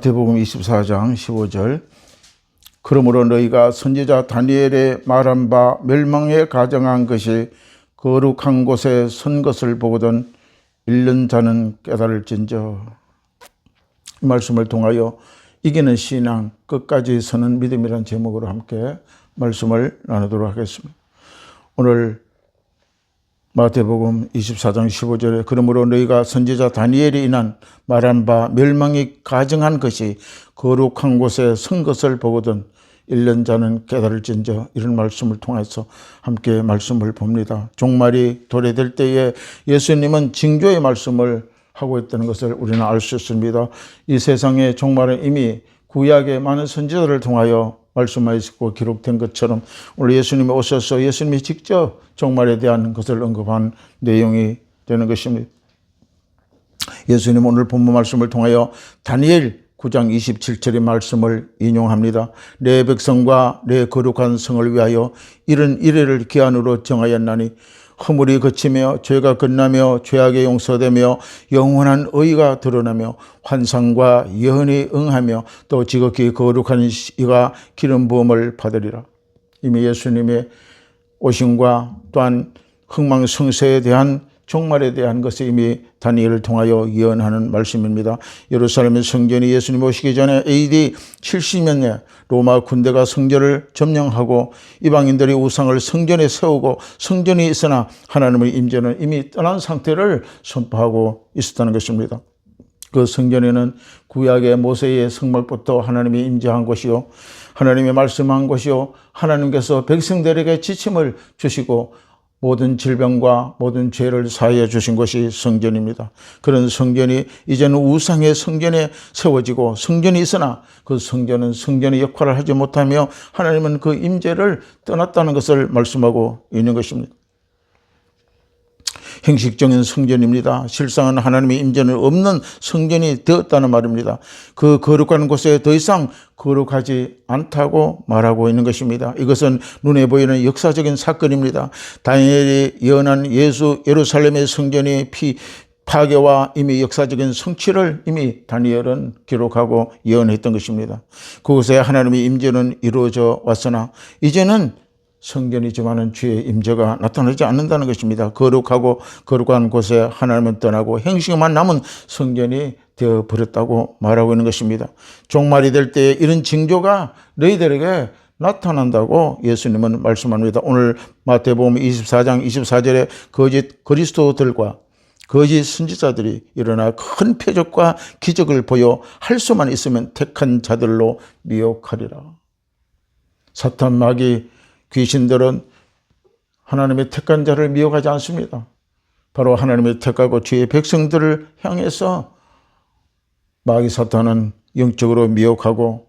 마태복음 24장 15절. 그러므로 너희가 선지자 다니엘의 말한 바 멸망에 가정한 것이 거룩한 곳에 선 것을 보거든 읽는 자는 깨달을진저. 이 말씀을 통하여 이기는 신앙, 끝까지 서는 믿음이라는 제목으로 함께 말씀을 나누도록 하겠습니다. 오늘 마태복음 24장 15절에 그러므로 너희가 선지자 다니엘이 인한 말한 바 멸망이 가정한 것이 거룩한 곳에 선 것을 보거든 읽는 자는 깨달을진저, 이런 말씀을 통해서 함께 말씀을 봅니다. 종말이 도래될 때에 예수님은 징조의 말씀을 하고 있다는 것을 우리는 알 수 있습니다. 이 세상의 종말은 이미 구약의 많은 선지자들을 통하여 말씀하셨고 기록된 것처럼 오늘 예수님이 오셔서 예수님이 직접 종말에 대한 것을 언급한 내용이 되는 것입니다. 예수님 오늘 본문 말씀을 통하여 다니엘 9장 27절의 말씀을 인용합니다. 내 백성과 내 거룩한 성을 위하여 이런 이래를 기한으로 정하였나니 허물이 그치며 죄가 끝나며 죄악이 용서되며 영원한 의가 드러나며 환상과 예언이 응하며 또 지극히 거룩한 이가 기름 부음을 받으리라. 이미 예수님의 오심과 또한 흥망성쇠에 대한 종말에 대한 것이 이미 다니엘을 통하여 예언하는 말씀입니다. 예루살렘의 성전이 예수님 오시기 전에 AD 70년에 로마 군대가 성전을 점령하고 이방인들이 우상을 성전에 세우고 성전이 있으나 하나님의 임재는 이미 떠난 상태를 선포하고 있었다는 것입니다. 그 성전에는 구약의 모세의 성막부터 하나님이 임재한 것이요, 하나님이 말씀한 것이요, 하나님께서 백성들에게 지침을 주시고 모든 질병과 모든 죄를 사하여 주신 것이 성전입니다. 그런 성전이 이제는 우상의 성전에 세워지고 성전이 있으나 그 성전은 성전의 역할을 하지 못하며 하나님은 그 임재를 떠났다는 것을 말씀하고 있는 것입니다. 형식적인 성전입니다. 실상은 하나님의 임재는 없는 성전이 되었다는 말입니다. 그 거룩한 곳에 더 이상 거룩하지 않다고 말하고 있는 것입니다. 이것은 눈에 보이는 역사적인 사건입니다. 다니엘이 예언한 예루살렘의 성전의 파괴와 이미 역사적인 성취를 이미 다니엘은 기록하고 예언했던 것입니다. 그곳에 하나님의 임재는 이루어져 왔으나 이제는 성전이지만은 주의 임재가 나타나지 않는다는 것입니다. 거룩하고 거룩한 곳에 하나님은 떠나고 행식만 남은 성전이 되어버렸다고 말하고 있는 것입니다. 종말이 될 때 이런 징조가 너희들에게 나타난다고 예수님은 말씀합니다. 오늘 마태복음 24장 24절에 거짓 그리스도들과 거짓 선지자들이 일어나 큰 표적과 기적을 보여 할 수만 있으면 택한 자들로 미혹하리라. 사탄 마귀 귀신들은 하나님의 택한 자를 미혹하지 않습니다. 바로 하나님의 택하고 주의 백성들을 향해서 마귀 사탄은 영적으로 미혹하고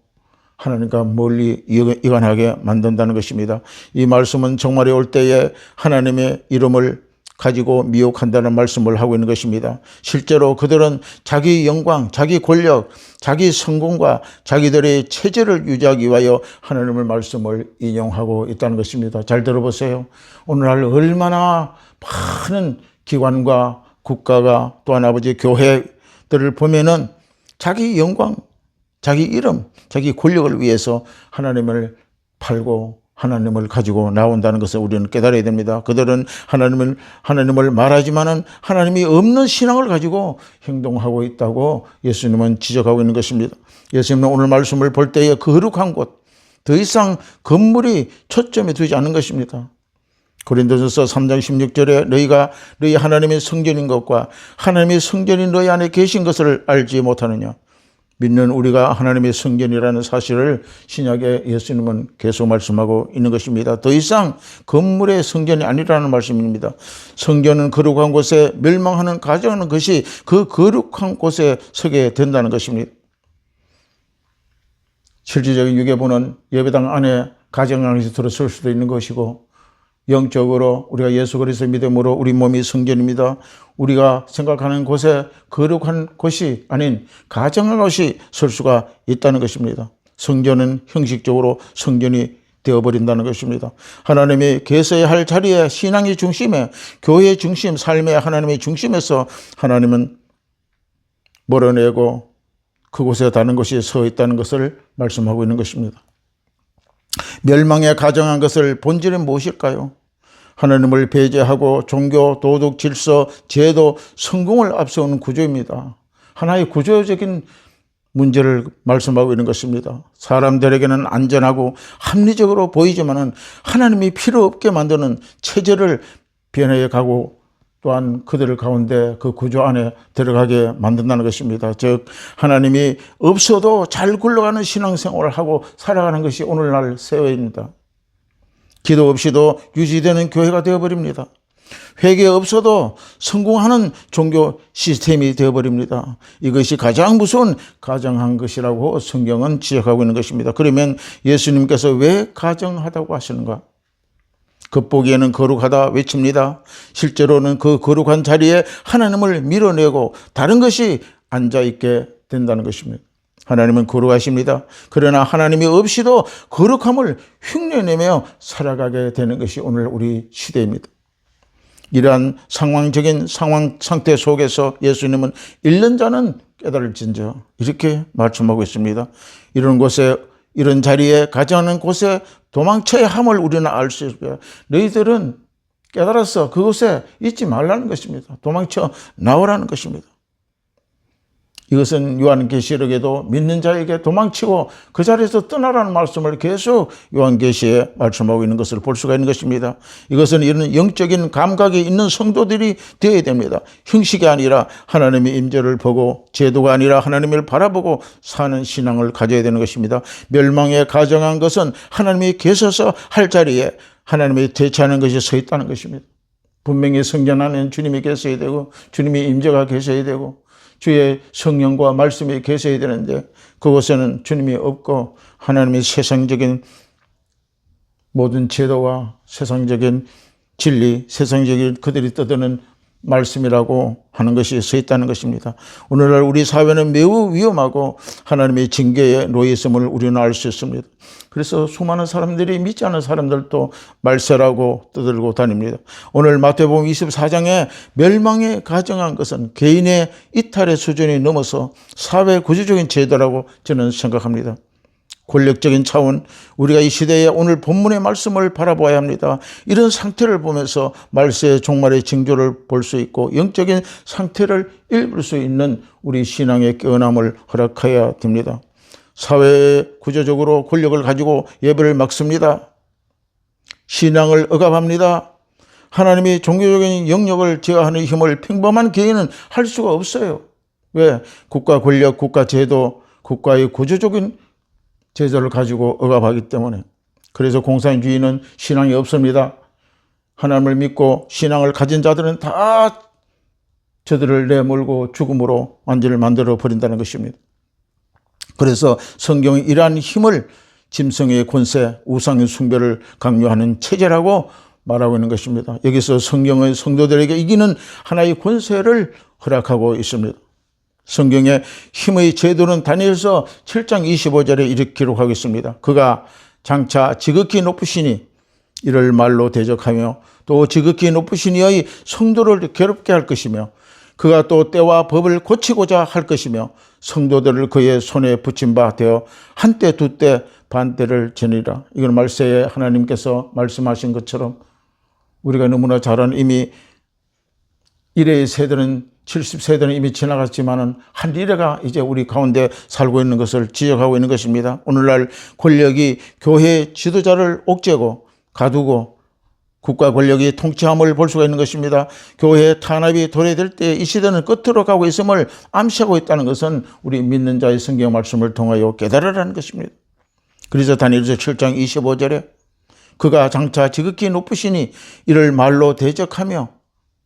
하나님과 멀리 이간하게 만든다는 것입니다. 이 말씀은 종말이 올 때에 하나님의 이름을 가지고 미혹한다는 말씀을 하고 있는 것입니다. 실제로 그들은 자기 영광, 자기 권력, 자기 성공과 자기들의 체제를 유지하기 위하여 하나님의 말씀을 인용하고 있다는 것입니다. 잘 들어보세요. 오늘날 얼마나 많은 기관과 국가가 또한 아버지 교회들을 보면은 자기 영광, 자기 이름, 자기 권력을 위해서 하나님을 팔고 하나님을 가지고 나온다는 것을 우리는 깨달아야 됩니다. 그들은 하나님을 말하지만은 하나님이 없는 신앙을 가지고 행동하고 있다고 예수님은 지적하고 있는 것입니다. 예수님은 오늘 말씀을 볼 때에 거룩한 곳, 더 이상 건물이 초점이 되지 않는 것입니다. 고린도전서 3장 16절에 너희가 너희 하나님의 성전인 것과 하나님의 성전이 너희 안에 계신 것을 알지 못하느냐. 믿는 우리가 하나님의 성전이라는 사실을 신약에 예수님은 계속 말씀하고 있는 것입니다. 더 이상 건물의 성전이 아니라는 말씀입니다. 성전은 거룩한 곳에 멸망하는 가정하는 것이 그 거룩한 곳에 서게 된다는 것입니다. 실질적인 유괴부는 예배당 안에 가정 안에서 들어설 수도 있는 것이고 영적으로 우리가 예수 그리스도의 믿음으로 우리 몸이 성전입니다. 우리가 생각하는 곳에 거룩한 곳이 아닌 가정한 곳이 설 수가 있다는 것입니다. 성전은 형식적으로 성전이 되어버린다는 것입니다. 하나님이 계셔야 할 자리에 신앙의 중심에 교회의 중심, 삶의 하나님의 중심에서 하나님은 몰아내고 그곳에 다른 것이 서 있다는 것을 말씀하고 있는 것입니다. 멸망에 가정한 것을 본질은 무엇일까요? 하나님을 배제하고 종교, 도덕, 질서, 제도, 성공을 앞세우는 구조입니다. 하나의 구조적인 문제를 말씀하고 있는 것입니다. 사람들에게는 안전하고 합리적으로 보이지만은 하나님이 필요 없게 만드는 체제를 변해 가고 또한 그들 가운데 그 구조 안에 들어가게 만든다는 것입니다. 즉 하나님이 없어도 잘 굴러가는 신앙생활을 하고 살아가는 것이 오늘날 세월입니다. 기도 없이도 유지되는 교회가 되어버립니다. 회개 없어도 성공하는 종교 시스템이 되어버립니다. 이것이 가장 무서운 가정한 것이라고 성경은 지적하고 있는 것입니다. 그러면 예수님께서 왜 가정하다고 하시는가? 겉보기에는 거룩하다 외칩니다. 실제로는 그 거룩한 자리에 하나님을 밀어내고 다른 것이 앉아있게 된다는 것입니다. 하나님은 거룩하십니다. 그러나 하나님이 없이도 거룩함을 흉내내며 살아가게 되는 것이 오늘 우리 시대입니다. 이러한 상황적인 상태 속에서 예수님은 잃는 자는 깨달을진저 이렇게 말씀하고 있습니다. 이런 곳에 이런 자리에 가져가는 곳에 도망쳐야 함을 우리는 알 수 있어요. 너희들은 깨달아서 그곳에 있지 말라는 것입니다. 도망쳐 나오라는 것입니다. 이것은 요한계시록에도 믿는 자에게 도망치고 그 자리에서 떠나라는 말씀을 계속 요한계시에 말씀하고 있는 것을 볼 수가 있는 것입니다. 이것은 이런 영적인 감각이 있는 성도들이 되어야 됩니다. 형식이 아니라 하나님의 임재를 보고 제도가 아니라 하나님을 바라보고 사는 신앙을 가져야 되는 것입니다. 멸망에 가정한 것은 하나님이 계셔서 할 자리에 하나님이 대체하는 것이 서 있다는 것입니다. 분명히 성전 안에는 주님이 계셔야 되고 주님의 임재가 계셔야 되고 주의 성령과 말씀이 계셔야 되는데 그곳에는 주님이 없고 하나님의 세상적인 모든 제도와 세상적인 진리, 세상적인 그들이 떠드는 말씀이라고 하는 것이 서 있다는 것입니다. 오늘날 우리 사회는 매우 위험하고 하나님의 징계에 놓여 있음을 우리는 알 수 있습니다. 그래서 수많은 사람들이 믿지 않는 사람들도 말세라고 떠들고 다닙니다. 오늘 마태복음 24장에 멸망에 가정한 것은 개인의 이탈의 수준이 넘어서 사회 구조적인 제도라고 저는 생각합니다. 권력적인 차원, 우리가 이 시대에 오늘 본문의 말씀을 바라봐야 합니다. 이런 상태를 보면서 말세의 종말의 징조를 볼 수 있고 영적인 상태를 읽을 수 있는 우리 신앙의 깨어남을 허락해야 됩니다. 사회 구조적으로 권력을 가지고 예배를 막습니다. 신앙을 억압합니다. 하나님이 종교적인 영역을 제어하는 힘을 평범한 개인은 할 수가 없어요. 왜? 국가 권력, 국가 제도, 국가의 구조적인 제도를 가지고 억압하기 때문에. 그래서 공산주의는 신앙이 없습니다. 하나님을 믿고 신앙을 가진 자들은 다 저들을 내몰고 죽음으로 완전히 만들어 버린다는 것입니다. 그래서 성경이 이러한 힘을 짐승의 권세, 우상의 숭배를 강요하는 체제라고 말하고 있는 것입니다. 여기서 성경의 성도들에게 이기는 하나의 권세를 허락하고 있습니다. 성경의 힘의 제도는 다니엘서 7장 25절에 이렇게 기록하고 있습니다. 그가 장차 지극히 높으시니 이를 말로 대적하며 또 지극히 높으시니의 성도를 괴롭게 할 것이며 그가 또 때와 법을 고치고자 할 것이며 성도들을 그의 손에 붙인 바 되어 한때 두때 반때를 지니라. 이건 말세에 하나님께서 말씀하신 것처럼 우리가 너무나 잘 아는 이미 이래의 세대는 70세대는 이미 지나갔지만은 한 이래가 이제 우리 가운데 살고 있는 것을 지적하고 있는 것입니다. 오늘날 권력이 교회 지도자를 옥죄고 가두고 국가 권력이 통치함을 볼 수가 있는 것입니다. 교회의 탄압이 도래될 때 이 시대는 끝으로 가고 있음을 암시하고 있다는 것은 우리 믿는 자의 성경 말씀을 통하여 깨달으라는 것입니다. 그래서 다니엘서 7장 25절에 그가 장차 지극히 높으시니 이를 말로 대적하며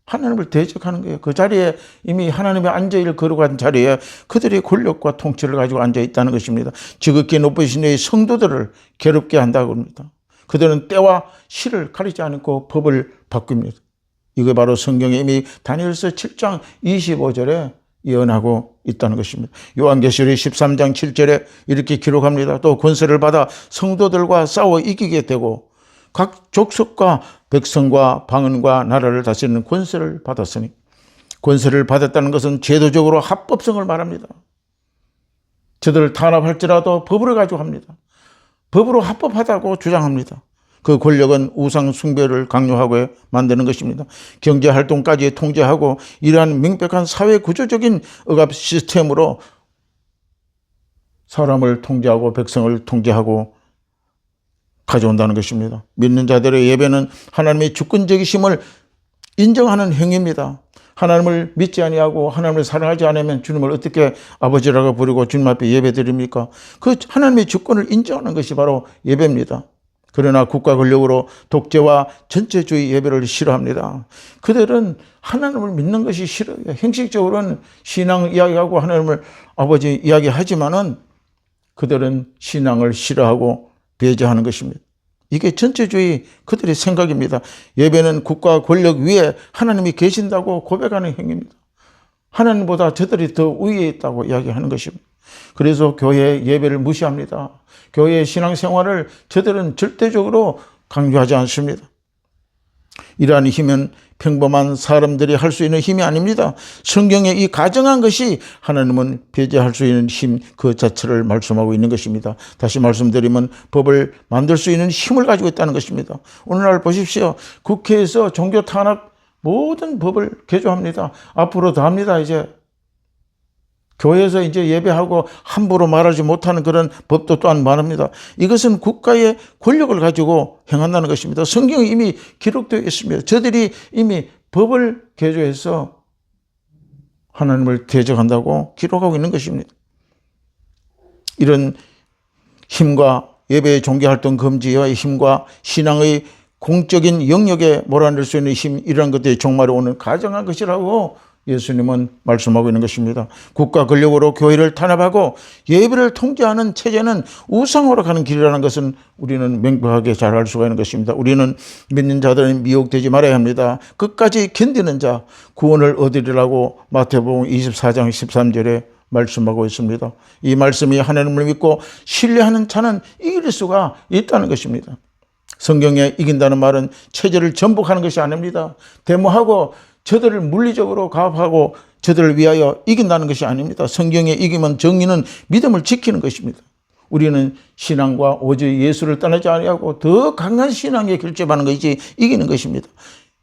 하나님을 대적하는 거예요. 그 자리에 이미 하나님의 앉아있을 거룩한 자리에 그들의 권력과 통치를 가지고 앉아있다는 것입니다. 지극히 높으신 이의 성도들을 괴롭게 한다고 합니다. 그들은 때와 시를 가리지 않고 법을 바꿉니다. 이거 바로 성경에 이미 다니엘서 7장 25절에 예언하고 있다는 것입니다. 요한계시록 13장 7절에 이렇게 기록합니다. 또 권세를 받아 성도들과 싸워 이기게 되고 각 족속과 백성과 방언과 나라를 다스리는 권세를 받았으니 권세를 받았다는 것은 제도적으로 합법성을 말합니다. 저들을 탄압할지라도 법으로 가지고 합니다. 법으로 합법하다고 주장합니다. 그 권력은 우상 숭배를 강요하고 만드는 것입니다. 경제활동까지 통제하고 이러한 명백한 사회 구조적인 억압 시스템으로 사람을 통제하고 백성을 통제하고 가져온다는 것입니다. 믿는 자들의 예배는 하나님의 주권적이심을 인정하는 행위입니다. 하나님을 믿지 아니하고 하나님을 사랑하지 않으면 주님을 어떻게 아버지라고 부르고 주님 앞에 예배드립니까? 그 하나님의 주권을 인정하는 것이 바로 예배입니다. 그러나 국가 권력으로 독재와 전체주의 예배를 싫어합니다. 그들은 하나님을 믿는 것이 싫어요. 형식적으로는 신앙 이야기하고 하나님을 아버지 이야기하지만은 그들은 신앙을 싫어하고 배제하는 것입니다. 이게 전체주의 그들의 생각입니다. 예배는 국가 권력 위에 하나님이 계신다고 고백하는 행위입니다. 하나님보다 저들이 더 위에 있다고 이야기하는 것입니다. 그래서 교회 예배를 무시합니다. 교회의 신앙생활을 저들은 절대적으로 강조하지 않습니다. 이러한 힘은 평범한 사람들이 할 수 있는 힘이 아닙니다. 성경에 이 가정한 것이 하나님은 배제할 수 있는 힘 그 자체를 말씀하고 있는 것입니다. 다시 말씀드리면 법을 만들 수 있는 힘을 가지고 있다는 것입니다. 오늘날 보십시오. 국회에서 종교 탄압 모든 법을 개조합니다. 앞으로 더 합니다. 이제 교회에서 이제 예배하고 함부로 말하지 못하는 그런 법도 또한 많습니다. 이것은 국가의 권력을 가지고 행한다는 것입니다. 성경에 이미 기록되어 있습니다. 저들이 이미 법을 개조해서 하나님을 대적한다고 기록하고 있는 것입니다. 이런 힘과 예배의 종교활동 금지의 힘과 신앙의 공적인 영역에 몰아낼 수 있는 힘, 이러한 것들이 종말에 오는 가정한 것이라고 예수님은 말씀하고 있는 것입니다. 국가 권력으로 교회를 탄압하고 예배를 통제하는 체제는 우상으로 가는 길이라는 것은 우리는 명백하게 잘 알 수가 있는 것입니다. 우리는 믿는 자들은 미혹되지 말아야 합니다. 끝까지 견디는 자 구원을 얻으리라고 마태복음 24장 13절에 말씀하고 있습니다. 이 말씀이 하나님을 믿고 신뢰하는 자는 이길 수가 있다는 것입니다. 성경에 이긴다는 말은 체제를 전복하는 것이 아닙니다. 데모하고 저들을 물리적으로 가압하고 저들을 위하여 이긴다는 것이 아닙니다. 성경의 이김은 정의는 믿음을 지키는 것입니다. 우리는 신앙과 오직 예수를 떠나지 아니하고 더 강한 신앙에 결집하는 것이 이기는 것입니다.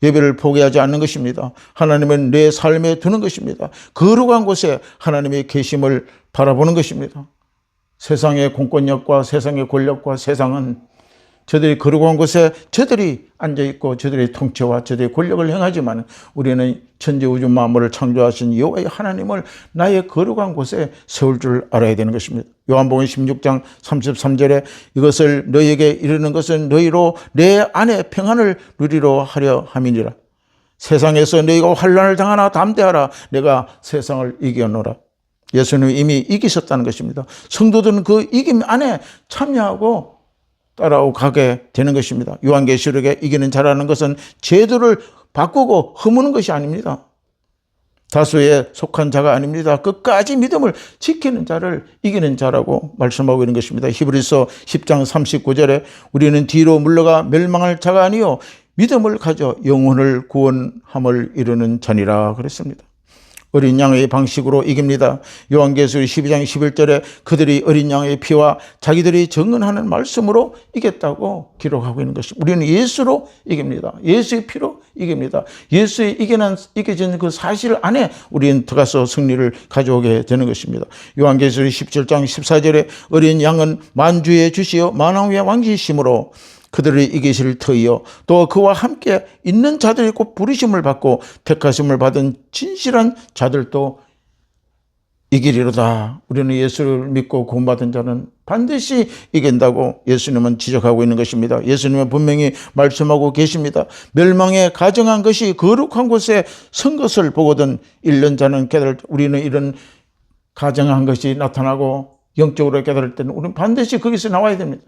예배를 포기하지 않는 것입니다. 하나님은 내 삶에 두는 것입니다. 거룩한 곳에 하나님의 계심을 바라보는 것입니다. 세상의 공권력과 세상의 권력과 세상은 저들이 거룩한 곳에 저들이 앉아있고 저들의 통치와 저들의 권력을 행하지만 우리는 천지우주 만물을 창조하신 여호와의 하나님을 나의 거룩한 곳에 세울 줄 알아야 되는 것입니다. 요한복음 16장 33절에 이것을 너희에게 이르는 것은 너희로 내 안에 평안을 누리려 하려 함이니라. 세상에서 너희가 환난을 당하나 담대하라. 내가 세상을 이겨노라. 예수님이 이미 이기셨다는 것입니다. 성도들은 그 이김 안에 참여하고 따라오 가게 되는 것입니다. 요한계시록에 이기는 자라는 것은 제도를 바꾸고 허무는 것이 아닙니다. 다수에 속한 자가 아닙니다. 끝까지 믿음을 지키는 자를 이기는 자라고 말씀하고 있는 것입니다. 히브리서 10장 39절에 우리는 뒤로 물러가 멸망할 자가 아니요 믿음을 가져 영혼을 구원함을 이루는 자니라 그랬습니다. 어린 양의 방식으로 이깁니다. 요한계시록 12장 11절에 그들이 어린 양의 피와 자기들이 증언하는 말씀으로 이겼다고 기록하고 있는 것입니다. 우리는 예수로 이깁니다. 예수의 피로 이깁니다. 예수의 이겨진 그 사실 안에 우리는 들어가서 승리를 가져오게 되는 것입니다. 요한계시록 17장 14절에 어린 양은 만주의 주시요 만왕의 왕이심으로 그들을 이기실 터이요 또 그와 함께 있는 자들이 곧 부르심을 받고 택하심을 받은 진실한 자들도 이기리로다. 우리는 예수를 믿고 구원받은 자는 반드시 이긴다고 예수님은 지적하고 있는 것입니다. 예수님은 분명히 말씀하고 계십니다. 멸망에 가정한 것이 거룩한 곳에 선 것을 보거든 잃는 자는 깨달을. 우리는 이런 가정한 것이 나타나고 영적으로 깨달을 때는 우리는 반드시 거기서 나와야 됩니다.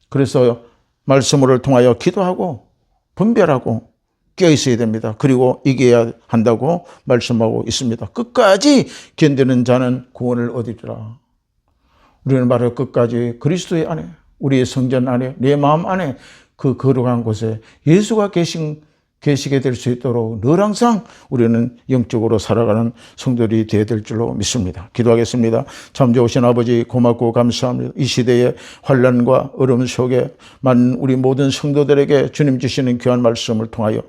그래서 말씀을 통하여 기도하고 분별하고 깨어있어야 됩니다. 그리고 이겨야 한다고 말씀하고 있습니다. 끝까지 견디는 자는 구원을 얻으리라. 우리는 바로 끝까지 그리스도의 안에, 우리의 성전 안에, 내 마음 안에 그 거룩한 곳에 예수가 계신 계시게 될 수 있도록 늘 항상 우리는 영적으로 살아가는 성도들이 되어야 될 줄로 믿습니다. 기도하겠습니다. 참 좋으신 아버지 고맙고 감사합니다. 이 시대의 환난과 어려움 속에 우리 모든 성도들에게 주님 주시는 귀한 말씀을 통하여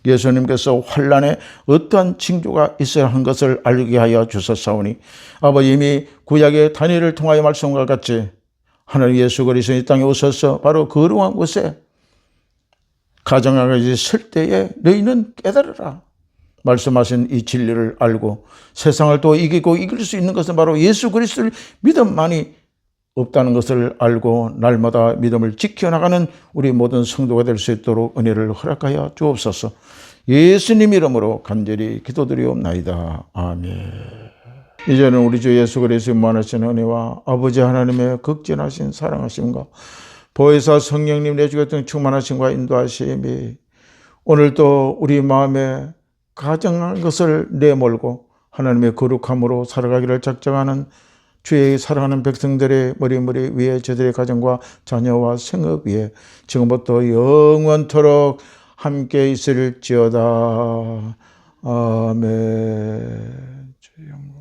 예수님께서 환난에 어떠한 징조가 있어야 하는 것을 알게 하여 주셨사오니 아버지 이미 구약의 다니엘을 통하여 말씀과 같이 하나님 예수 그리스도 이 땅에 오셔서 바로 거룩한 곳에 가정하게 설 때에 너희는 깨달으라. 말씀하신 이 진리를 알고 세상을 또 이기고 이길 수 있는 것은 바로 예수 그리스도를 믿음만이 없다는 것을 알고 날마다 믿음을 지켜나가는 우리 모든 성도가 될 수 있도록 은혜를 허락하여 주옵소서. 예수님 이름으로 간절히 기도드리옵나이다. 아멘. 이제는 우리 주 예수 그리스도의 무한하신 은혜와 아버지 하나님의 극진하신 사랑하심과 보혜사 성령님 내주 같은 충만하심과 인도하심이 오늘도 우리 마음에 가정한 것을 내몰고 하나님의 거룩함으로 살아가기를 작정하는 주의 사랑하는 백성들의 머리 위에 저들의 가정과 자녀와 생업 위에 지금부터 영원토록 함께 있을지어다. 아멘. 주여.